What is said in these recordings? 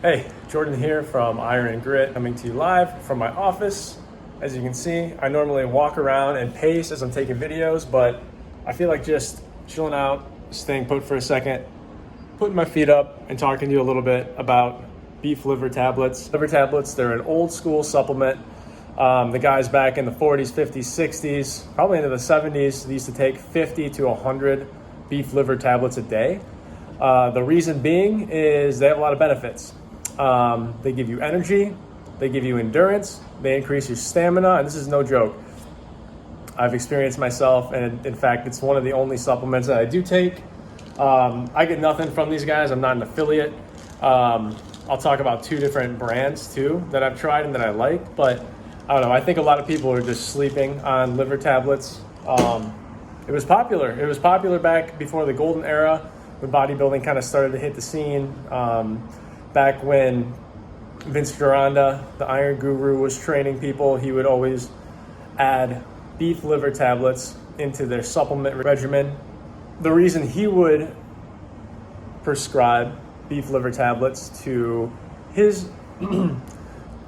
Hey, Jordan here from Iron and Grit, coming to you live from my office. As you can see, I normally walk around and pace as I'm taking videos, but I feel like just chilling out, staying put for a second, putting my feet up and talking to you a little bit about beef liver tablets. Liver tablets, they're an old school supplement. The guys back in the 40s, 50s, 60s, probably into the 70s, they used to take 50 to 100 beef liver tablets a day. The reason being is they have a lot of benefits. They give you energy, they give you endurance, they increase your stamina, and this is no joke. I've experienced myself, and in fact, it's one of the only supplements that I do take. I get nothing from these guys. I'm not an affiliate. I'll talk about two different brands too that I've tried and that I like, but I don't know. I think a lot of people are just sleeping on liver tablets. It was popular. It was popular back before the golden era when bodybuilding kind of started to hit the scene. Back when Vince Gironda, the Iron Guru, was training people, he would always add beef liver tablets into their supplement regimen. The reason he would prescribe beef liver tablets to his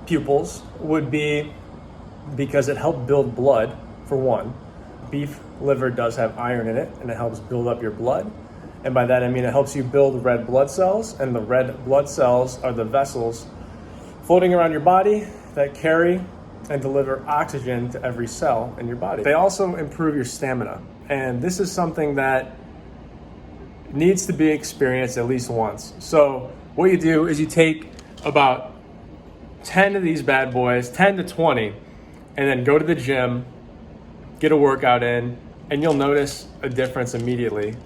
pupils would be because it helped build blood, for one. Beef liver does have iron in it, and it helps build up your blood. And by that I mean it helps you build red blood cells, and the red blood cells are the vessels floating around your body that carry and deliver oxygen to every cell in your body. They also improve your stamina, and this is something that needs to be experienced at least once. So what you do is you take about 10 of these bad boys, 10 to 20, and then go to the gym, get a workout in, and you'll notice a difference immediately.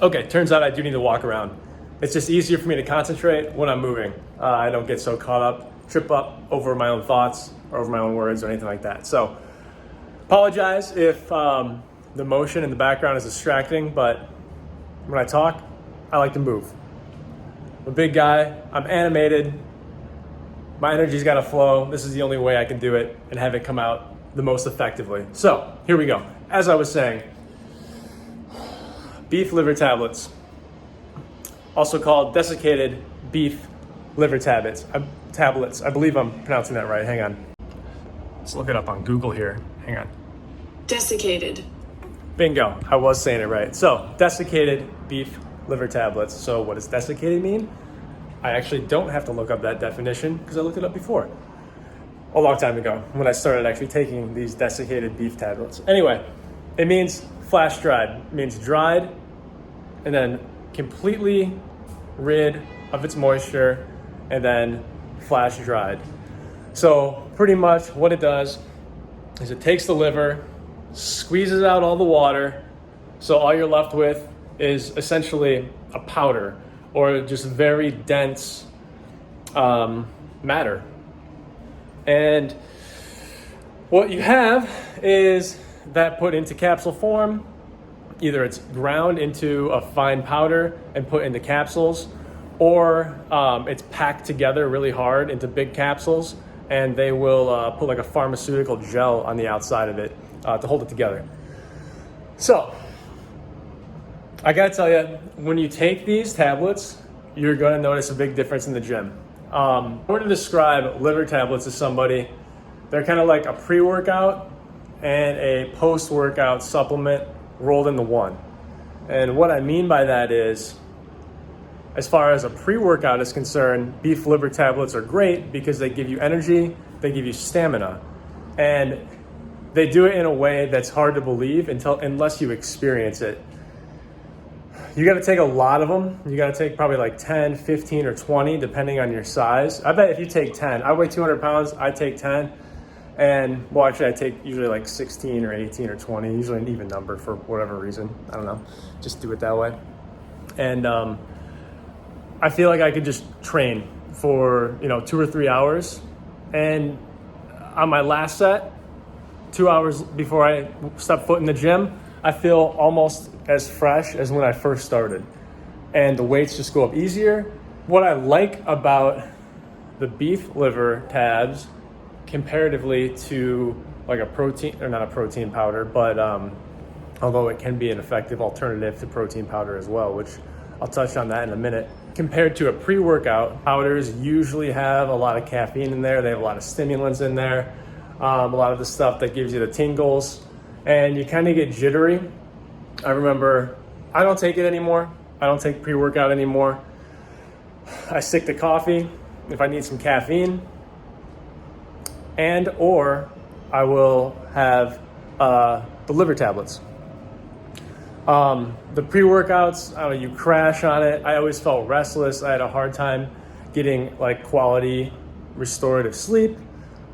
Okay, turns out I do need to walk around. It's just easier for me to concentrate when I'm moving. I don't get so caught up, trip up over my own thoughts or over my own words or anything like that. So, apologize if the motion in the background is distracting, but when I talk, I like to move. I'm a big guy, I'm animated, my energy's gotta flow. This is the only way I can do it and have it come out the most effectively. So, here we go. As I was saying, beef liver tablets, also called desiccated beef liver tablets. I believe I'm pronouncing that right. Hang on. Let's look it up on Google here. Hang on. Desiccated. Bingo. I was saying it right. So, desiccated beef liver tablets. So, what does desiccated mean? I actually don't have to look up that definition because I looked it up before. A long time ago when I started actually taking these desiccated beef tablets. Anyway, it means flash dried. It means dried and then completely rid of its moisture and then flash dried. So pretty much what it does is it takes the liver, squeezes out all the water, so all you're left with is essentially a powder or just very dense matter. And what you have is that put into capsule form. Either it's ground into a fine powder and put into capsules, or it's packed together really hard into big capsules, and they will put like a pharmaceutical gel on the outside of it to hold it together. So, I gotta tell you, when you take these tablets, you're gonna notice a big difference in the gym. If I were to describe liver tablets to somebody, they're kind of like a pre-workout and a post-workout supplement rolled into one. And what I mean by that is, as far as a pre-workout is concerned, beef liver tablets are great because they give you energy, they give you stamina. And they do it in a way that's hard to believe unless you experience it. You gotta take a lot of them. You gotta take probably like 10, 15, or 20, depending on your size. I bet if you take 10, I weigh 200 pounds, I take 10. And well, actually I take usually like 16 or 18 or 20, usually an even number for whatever reason. I don't know, just do it that way. And I feel like I could just train for 2 or 3 hours. And on my last set, 2 hours before I step foot in the gym, I feel almost as fresh as when I first started. And the weights just go up easier. What I like about the beef liver tabs comparatively to like a protein, or not a protein powder, but although it can be an effective alternative to protein powder as well, which I'll touch on that in a minute. Compared to a pre-workout, powders usually have a lot of caffeine in there. They have a lot of stimulants in there, a lot of the stuff that gives you the tingles, and you kind of get jittery. I remember, I don't take it anymore. I don't take pre-workout anymore. I stick to coffee if I need some caffeine, and or I will have the liver tablets. The pre-workouts, I don't know, you crash on it. I always felt restless. I had a hard time getting like quality restorative sleep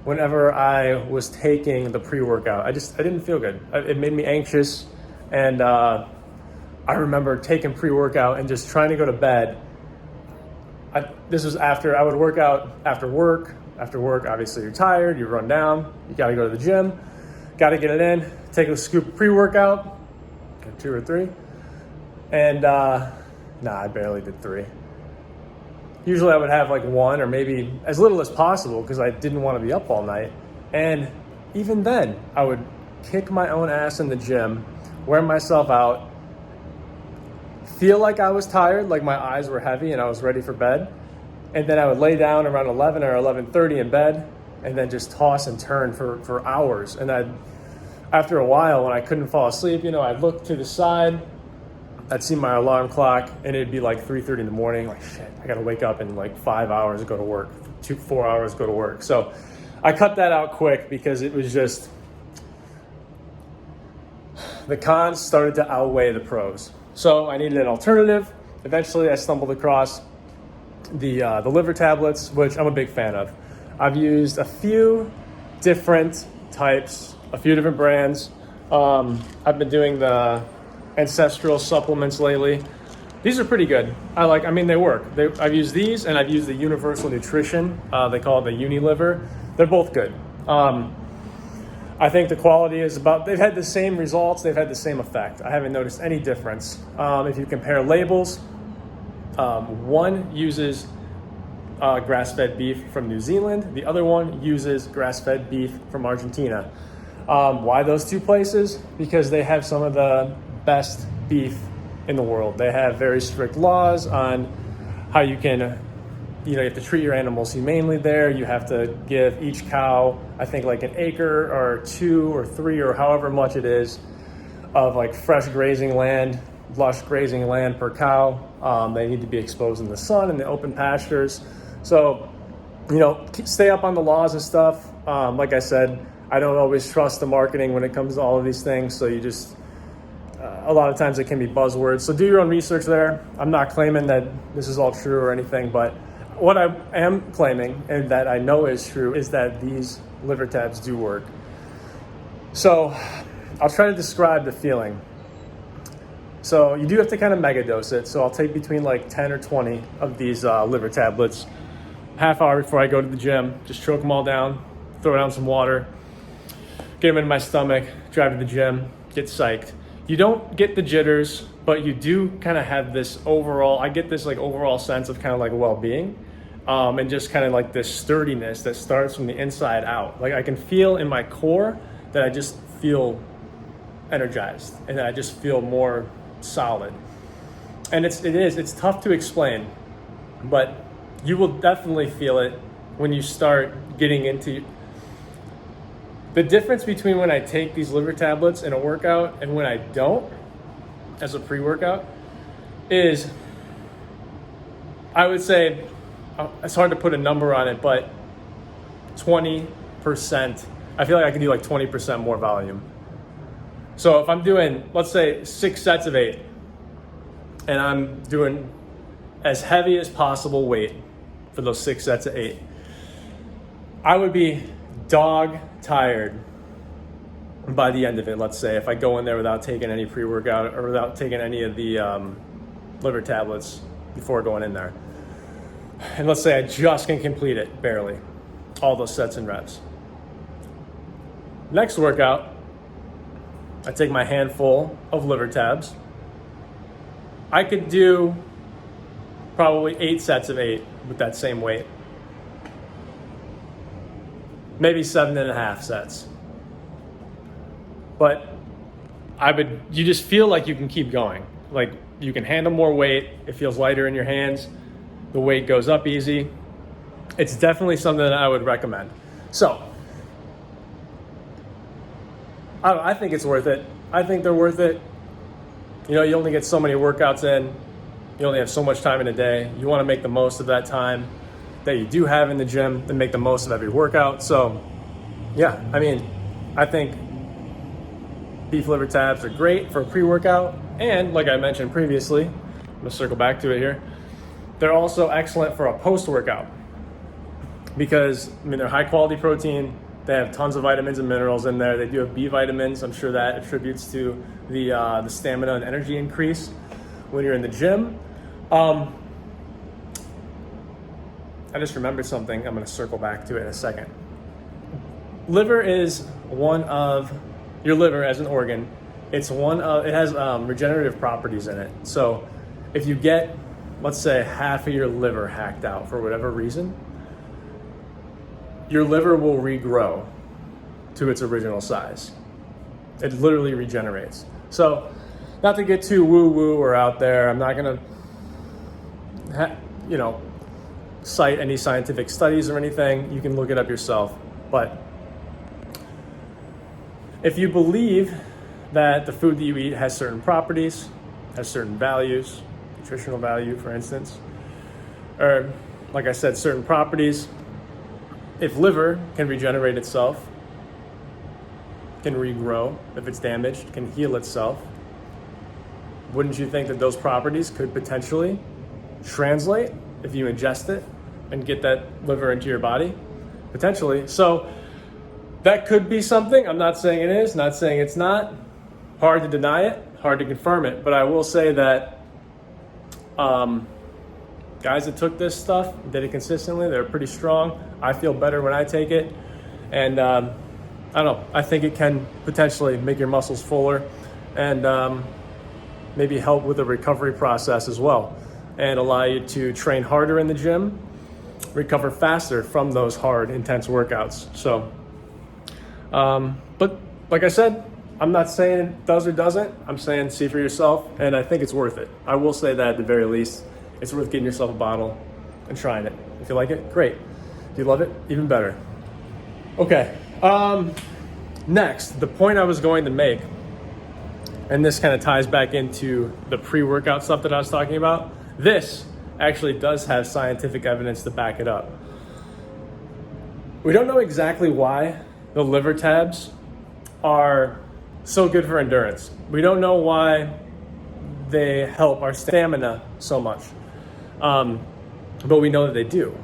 whenever I was taking the pre-workout. I didn't feel good. It made me anxious. And I remember taking pre-workout and just trying to go to bed. This was after I would work out after work. After work, obviously you're tired, you run down, you got to go to the gym, got to get it in, take a scoop of pre-workout, 2 or 3. And I barely did 3. Usually I would have like 1 or maybe as little as possible because I didn't want to be up all night. And even then, I would kick my own ass in the gym, wear myself out, feel like I was tired, like my eyes were heavy and I was ready for bed. And then I would lay down around 11 or 11:30 in bed and then just toss and turn for hours. And after a while, when I couldn't fall asleep, I'd look to the side, I'd see my alarm clock, and it'd be like 3:30 in the morning. Like, shit, I gotta wake up in like 5 hours to go to work, 4 hours to go to work. So I cut that out quick because it was just, the cons started to outweigh the pros. So I needed an alternative. Eventually I stumbled across the liver tablets, which I'm a big fan of. I've used a few different types, a few different brands. I've been doing the ancestral supplements lately. These are pretty good. They work. I've used these and I've used the Universal Nutrition. They call it the Uniliver. They're both good. I think the quality is they've had the same results, they've had the same effect. I haven't noticed any difference. If you compare labels, one uses grass-fed beef from New Zealand. The other one uses grass-fed beef from Argentina. Why those two places? Because they have some of the best beef in the world. They have very strict laws on how you can, you have to treat your animals humanely there. You have to give each cow, I think like an acre or 2 or 3 or however much it is of like fresh grazing land, lush grazing land per cow. They need to be exposed in the sun in the open pastures. So, stay up on the laws and stuff. Like I said, I don't always trust the marketing when it comes to all of these things. So you just, a lot of times it can be buzzwords. So do your own research there. I'm not claiming that this is all true or anything, but what I am claiming and that I know is true is that these liver tabs do work. So I'll try to describe the feeling. So you do have to kind of mega dose it. So I'll take between like 10 or 20 of these liver tablets, half hour before I go to the gym, just choke them all down, throw down some water, get them into my stomach, drive to the gym, get psyched. You don't get the jitters, but you do kind of have this I get this like overall sense of kind of like well-being, and just kind of like this sturdiness that starts from the inside out. Like I can feel in my core that I just feel energized and that I just feel more solid. And it's tough to explain, but you will definitely feel it when you start getting into the difference between when I take these liver tablets in a workout and when I don't as a pre-workout is, I would say, it's hard to put a number on it, but 20%. I feel like I can do like 20% more volume. So if I'm doing, let's say 6 sets of 8, and I'm doing as heavy as possible weight for those 6 sets of 8, I would be dog tired by the end of it. Let's say if I go in there without taking any pre-workout or without taking any of the liver tablets before going in there. And let's say I just can complete it, barely, all those sets and reps. Next workout, I take my handful of liver tabs. I could do probably 8 sets of 8 with that same weight. Maybe 7.5 sets. But you just feel like you can keep going. Like You can handle more weight. It feels lighter in your hands. The weight goes up easy. It's definitely something that I would recommend. So, I think it's worth it. I think they're worth it. You know, you only get so many workouts in. You only have so much time in a day. You want to make the most of that time that you do have in the gym and make the most of every workout. So, yeah, I mean, I think beef liver tabs are great for a pre-workout. And like I mentioned previously, I'm going to circle back to it here. They're also excellent for a post-workout because, I mean, they're high quality protein. They have tons of vitamins and minerals in there. They do have B vitamins. I'm sure that attributes to the stamina and energy increase when you're in the gym. I just remembered something. I'm going to circle back to it in a second. Liver is one of your liver as an organ. It has regenerative properties in it. So if you get, let's say, half of your liver hacked out for whatever reason, your liver will regrow to its original size. It literally regenerates. So, not to get too woo-woo or out there, I'm not gonna, cite any scientific studies or anything. You can look it up yourself. But if you believe that the food that you eat has certain properties, has certain values, nutritional value, for instance, or like I said, certain properties, if liver can regenerate itself, can regrow if it's damaged, can heal itself, wouldn't you think that those properties could potentially translate if you ingest it and get that liver into your body? Potentially. So that could be something. I'm not saying it is, not saying it's not. Hard to deny it, hard to confirm it. But I will say that guys that took this stuff, did it consistently, they're pretty strong. I feel better when I take it. And I don't know, I think it can potentially make your muscles fuller and maybe help with the recovery process as well and allow you to train harder in the gym, recover faster from those hard, intense workouts. So, but like I said, I'm not saying it does or doesn't. I'm saying see for yourself, and I think it's worth it. I will say that at the very least, it's worth getting yourself a bottle and trying it. If you like it, great. If you love it, even better. Okay, next, the point I was going to make, and this kind of ties back into the pre-workout stuff that I was talking about. This actually does have scientific evidence to back it up. We don't know exactly why the liver tabs are so good for endurance. We don't know why they help our stamina so much, but we know that they do.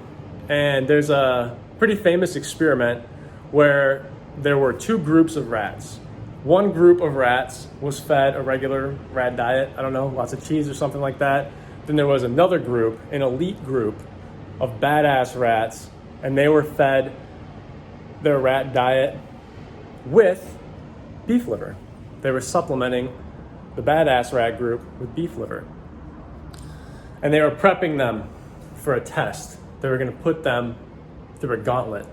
And there's a pretty famous experiment where there were two groups of rats. One group of rats was fed a regular rat diet, I don't know, lots of cheese or something like that. Then there was another group, an elite group of badass rats, and they were fed their rat diet with beef liver. They were supplementing the badass rat group with beef liver. And they were prepping them for a test. They were going to put them through a gauntlet.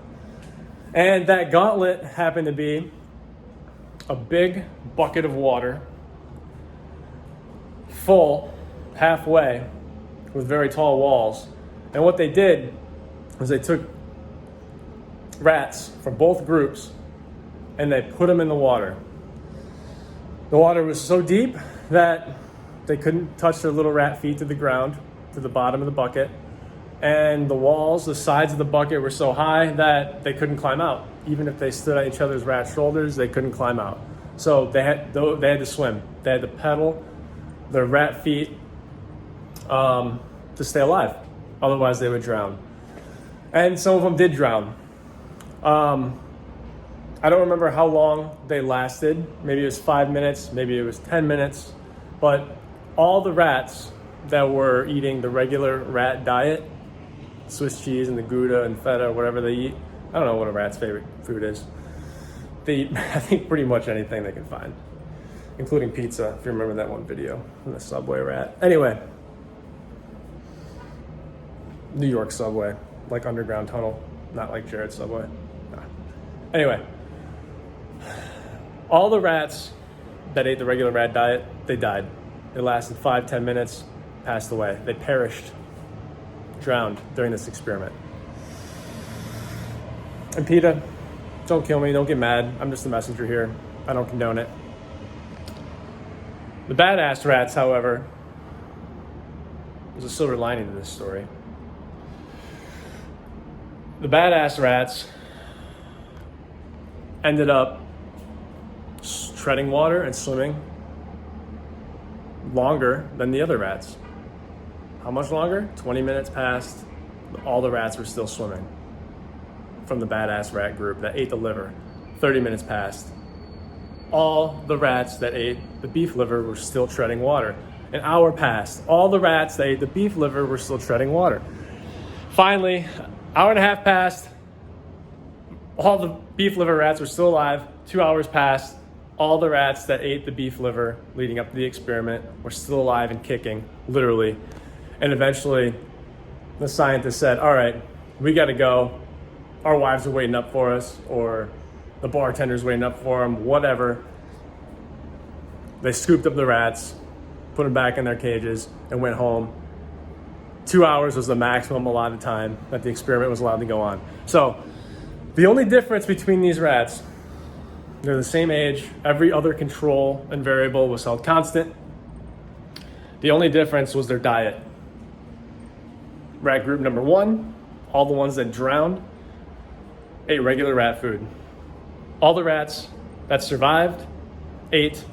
And that gauntlet happened to be a big bucket of water full halfway with very tall walls. And what they did was they took rats from both groups and they put them in the water. The water was so deep that they couldn't touch their little rat feet to the ground, to the bottom of the bucket. And the walls, the sides of the bucket were so high that they couldn't climb out. Even if they stood on each other's rat shoulders, they couldn't climb out. So they had to swim. They had to pedal their rat feet to stay alive. Otherwise they would drown. And some of them did drown. I don't remember how long they lasted. Maybe it was 5 minutes, maybe it was 10 minutes. But all the rats that were eating the regular rat diet, Swiss cheese and the Gouda and feta, whatever they eat, I don't know what a rat's favorite food is. They eat, I think, pretty much anything they can find, including pizza, if you remember that one video from the Subway rat. Anyway, New York Subway, like underground tunnel, not like Jared's Subway. Nah. Anyway, all the rats that ate the regular rat diet, they died. It lasted 5-10 minutes, passed away. They perished, drowned during this experiment. And PETA, don't kill me, don't get mad. I'm just the messenger here. I don't condone it. The badass rats, however, there's a silver lining to this story. The badass rats ended up treading water and swimming longer than the other rats. How much longer? 20 minutes passed. All the rats were still swimming from the badass rat group that ate the liver. 30 minutes passed. All the rats that ate the beef liver were still treading water. An hour passed. All the rats that ate the beef liver were still treading water. Finally, hour and a half passed. All the beef liver rats were still alive. 2 hours passed. All the rats that ate the beef liver leading up to the experiment were still alive and kicking, literally. And eventually, the scientists said, all right, we got to go. Our wives are waiting up for us, or the bartender's waiting up for them, whatever. They scooped up the rats, put them back in their cages, and went home. 2 hours was the maximum allotted time that the experiment was allowed to go on. So the only difference between these rats, they're the same age. Every other control and variable was held constant. The only difference was their diet. Rat group number 1, all the ones that drowned, ate regular rat food. All the rats that survived ate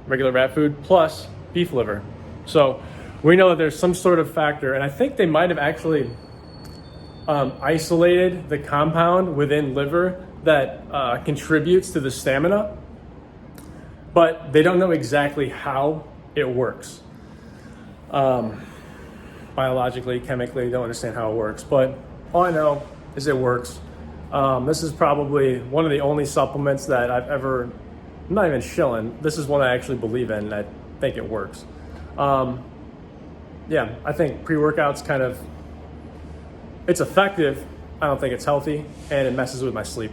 regular rat food plus beef liver. So we know that there's some sort of factor, and I think they might have actually isolated the compound within liver that contributes to the stamina, but they don't know exactly how it works. Biologically, chemically, they don't understand how it works, but all I know is it works. This is probably one of the only supplements that I've ever, I'm not even shilling, this is one I actually believe in, and I think it works. Yeah, I think pre-workout's kind of, it's effective. I don't think it's healthy, and it messes with my sleep.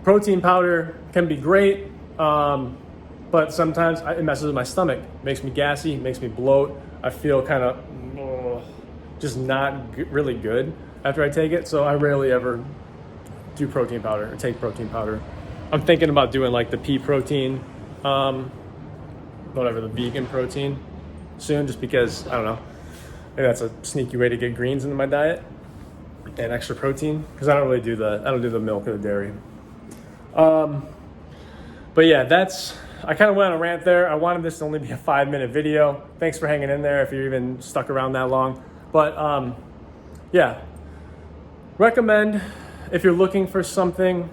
Protein powder can be great, but sometimes it messes with my stomach. Makes me gassy, makes me bloat. I feel kind of just not really good after I take it, so I rarely ever do protein powder or take protein powder. I'm thinking about doing like the pea protein, whatever, the vegan protein soon, just because, I don't know, maybe that's a sneaky way to get greens into my diet and extra protein, because I don't do the milk or the dairy. But yeah, I kind of went on a rant there. I wanted this to only be a 5-minute video. Thanks for hanging in there if you're even stuck around that long. But yeah, recommend if you're looking for something,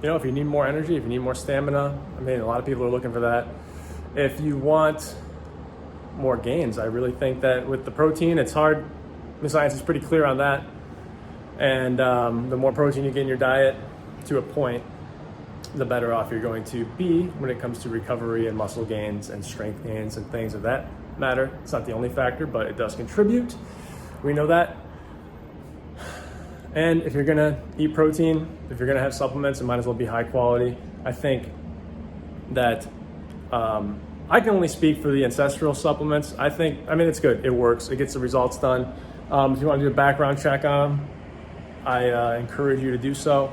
if you need more energy, if you need more stamina. I mean, a lot of people are looking for that. If you want more gains, I really think that with the protein, it's hard. The science is pretty clear on that. And the more protein you get in your diet, to a point, the better off you're going to be when it comes to recovery and muscle gains and strength gains and things of that matter. It's not the only factor, but it does contribute. We know that. And if you're gonna eat protein, if you're gonna have supplements, it might as well be high quality. I think that I can only speak for the ancestral supplements. I mean, it's good, it works, it gets the results done. If you wanna do a background check on them, I encourage you to do so.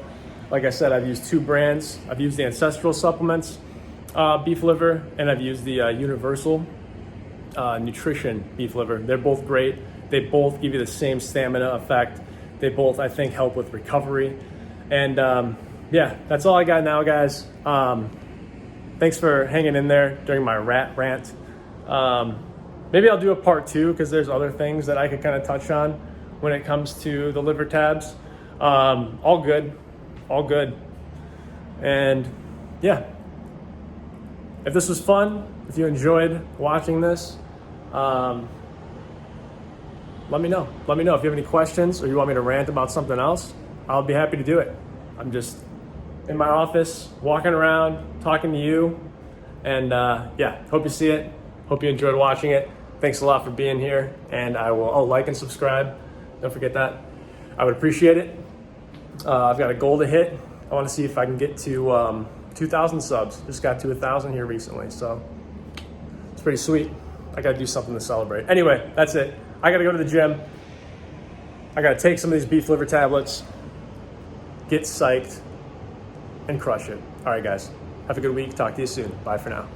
Like I said, I've used 2 brands. I've used the ancestral supplements, beef liver, and I've used the universal nutrition beef liver. They're both great. They both give you the same stamina effect. They both, I think, help with recovery. And yeah, that's all I got now, guys. Thanks for hanging in there during my rat rant. Maybe I'll do a part 2, because there's other things that I could kind of touch on when it comes to the liver tabs. All good. And yeah, if this was fun, if you enjoyed watching this, let me know. Let me know if you have any questions or you want me to rant about something else. I'll be happy to do it. I'm just in my office, walking around, talking to you. And yeah, hope you see it. Hope you enjoyed watching it. Thanks a lot for being here. And I will like and subscribe. Don't forget that. I would appreciate it. I've got a goal to hit. I want to see if I can get to 2,000 subs. Just got to 1,000 here recently, so it's pretty sweet. I gotta do something to celebrate. Anyway, that's it. I gotta go to the gym. I gotta take some of these beef liver tablets, get psyched, and crush it. All right, guys. Have a good week. Talk to you soon. Bye for now.